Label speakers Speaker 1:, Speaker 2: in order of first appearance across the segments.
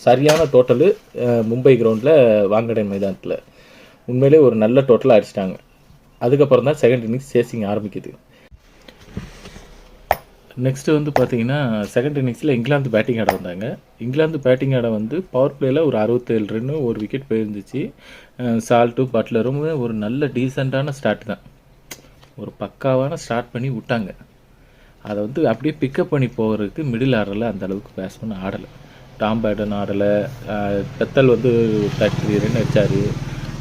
Speaker 1: சரியான டோட்டலு மும்பை கிரவுண்டில் வாங்கடை மைதானத்தில் உண்மையிலே ஒரு நல்ல டோட்டலாக அடிச்சிட்டாங்க. அதுக்கப்புறம் தான் செகண்ட் இன்னிங்ஸ் சேசிங் ஆரம்பிக்குது. நெக்ஸ்ட்டு வந்து பார்த்தீங்கன்னா செகண்ட் இன்னிங்ஸில் இங்கிலாந்து பேட்டிங் ஆட வந்தாங்க. இங்கிலாந்து பேட்டிங் ஆட வந்து பவர் பிளேயில் ஒரு 67 ரன்னு ஒரு விக்கெட் போயிருந்துச்சு. சால்ட்டும் பட்லரும் ஒரு நல்ல டீசெண்டான ஸ்டார்ட் தான், ஒரு பக்காவான ஸ்டார்ட் பண்ணி விட்டாங்க. அதை வந்து அப்படியே பிக்கப் பண்ணி போகிறதுக்கு மிடில் ஆர்டரில் அந்த அளவுக்கு பேட்ஸ்மேன் ஆடலை. டாம் பேடன் ஆடலை. பெத்தல் வந்து 33 ரன் அடித்தார்,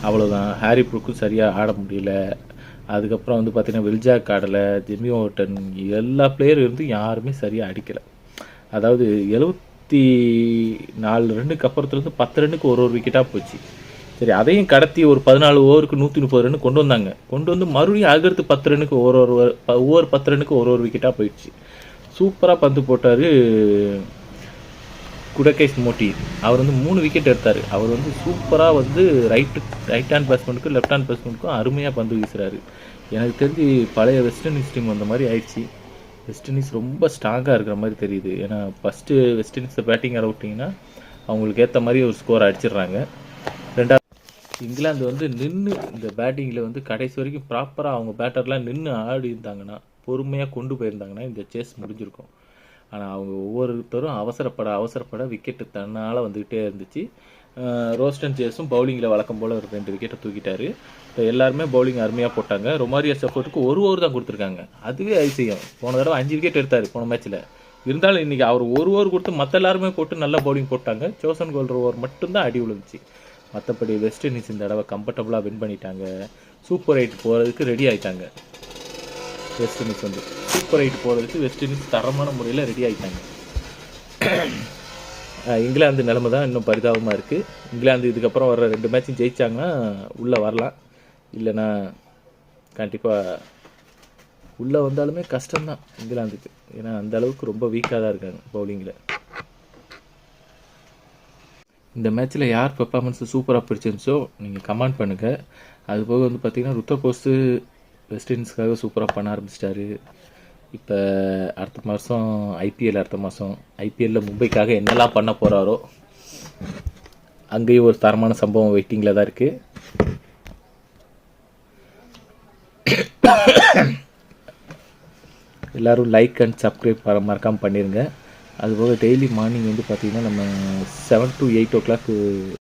Speaker 1: அவ்வளோதான். ஹாரி ப்ரூக்கும் சரியாக ஆட முடியல. அதுக்கப்புறம் வந்து பார்த்திங்கன்னா வில்ஜாக் ஆடலை, ஜிம்மி ஓட்டன், எல்லா பிளேயர் இருந்து யாருமே சரியாக அடிக்கலை. அதாவது 74 ரன்னுக்கு அப்புறத்துலேருந்து 10 ரன்னுக்கு ஒரு விக்கெட்டாக போச்சு. சரி, அதையும் கடத்தி ஒரு 14 ஓவருக்கு 130 ரன்னு கொண்டு வந்தாங்க. கொண்டு வந்து மறுபடியும் அதுக்கடுத்து 10 ரன்னுக்கு ஒவ்வொரு 10 ரன்னுக்கு ஒரு விக்கெட்டாக போயிடுச்சு. சூப்பராக பந்து போட்டார் குடகேஷ் மோட்டி. அவர் வந்து 3 விக்கெட் எடுத்தார். அவர் வந்து சூப்பராக வந்து ரைட் ஹேண்ட் பேட்ஸ்மேனுக்கும் லெஃப்ட் ஹேண்ட் பேட்ஸ்மேனுக்கும் அருமையாக பந்து வீசுகிறாரு. எனக்கு தெரிஞ்சு பழைய வெஸ்ட் இண்டீஸ் டீம் அந்த மாதிரி ஆயிடுச்சு. வெஸ்ட் இண்டீஸ் ரொம்ப ஸ்ட்ராங்காக இருக்கிற மாதிரி தெரியுது. ஏன்னா ஃபஸ்ட்டு வெஸ்ட் இண்டீஸை பேட்டிங் ஆட விட்டிங்கன்னா அவங்களுக்கு ஏற்ற மாதிரி ஒரு ஸ்கோர் அடிச்சிடுறாங்க. ரெண்டாவது இங்கிலாந்து வந்து நின்று இந்த பேட்டிங்கில் வந்து கடைசி வரைக்கும் ப்ராப்பராக அவங்க பேட்டர்லாம் நின்று ஆடி இருந்தாங்கன்னா, பொறுமையாக கொண்டு போயிருந்தாங்கன்னா இந்த சேஸ் முடிஞ்சிருக்கும். ஆனால் அவங்க ஒவ்வொருத்தரும் அவசரப்பட விக்கெட்டு தன்னால் வந்துக்கிட்டே இருந்துச்சு. ரோஸ்டன் சேஸும் பவுலிங்கில் வழக்கம் போல் ஒரு 2 விக்கெட்டை தூக்கிட்டார். இப்போ எல்லாருமே பவுலிங் அருமையாக போட்டாங்க. ரொமாரியோ செஃபோர்ட்டுக்கு ஒரு ஓவர் தான் கொடுத்துருக்காங்க. அதுவே அதிசயம். போன தடவை 5 விக்கெட் எடுத்தார் போன மேட்ச்சில். இருந்தாலும் இன்றைக்கி அவர் ஒரு ஓவர் கொடுத்து மற்ற எல்லாருமே போட்டு நல்லா பவுலிங் போட்டாங்க. சோசன் கோல்டர் ஓவர் மட்டும்தான் அடி விழுந்துச்சு. மற்றபடி வெஸ்ட் இண்டீஸ் இந்த தடவை கம்ஃபர்டபுளாக வின் பண்ணிட்டாங்க. சூப்பர் 8 போகிறதுக்கு ரெடி ஆகிட்டாங்க. வெஸ்ட் இண்டீஸ் வந்து சூப்பர் 8 போகிறதுக்கு வெஸ்ட் இண்டீஸ் தரமான முறையில் ரெடி ஆகிட்டாங்க. இங்கிலாந்து நிலைமை தான் இன்னும் பரிதாபமாக இருக்குது. இங்கிலாந்து இதுக்கப்புறம் வர 2 மேட்சும் ஜெயித்தாங்கன்னா உள்ளே வரலாம். இல்லைன்னா கண்டிப்பாக உள்ளே வந்தாலுமே கஷ்டம்தான் இங்கிலாந்துக்கு. ஏன்னா அந்த அளவுக்கு ரொம்ப வீக்காக தான் இருக்காங்க பவுலிங்கில். இந்த மேட்ச்சில் யார் பெர்ஃபார்மன்ஸ் சூப்பராக பிடிச்சிருந்துச்சோ நீங்கள் கமெண்ட் பண்ணுங்கள். அதுபோக வந்து பார்த்திங்கன்னா ருத்தகோஸு வெஸ்ட் இண்டீஸ்க்காக சூப்பராக பண்ண ஆரம்பிச்சிட்டாரு. இப்போ அடுத்த மாதம் ஐபிஎல்லில் மும்பைக்காக என்னெல்லாம் பண்ண போகிறாரோ, அங்கேயும் ஒரு தரமான சம்பவம் வெயிட்டிங்கில் தான் இருக்குது. எல்லோரும் லைக் அண்ட் சப்ஸ்கிரைப் மறக்காமல் பண்ணிடுங்க. அதுபோக டெய்லி மார்னிங் வந்து பார்த்திங்கன்னா நம்ம 7 to 8 o'clock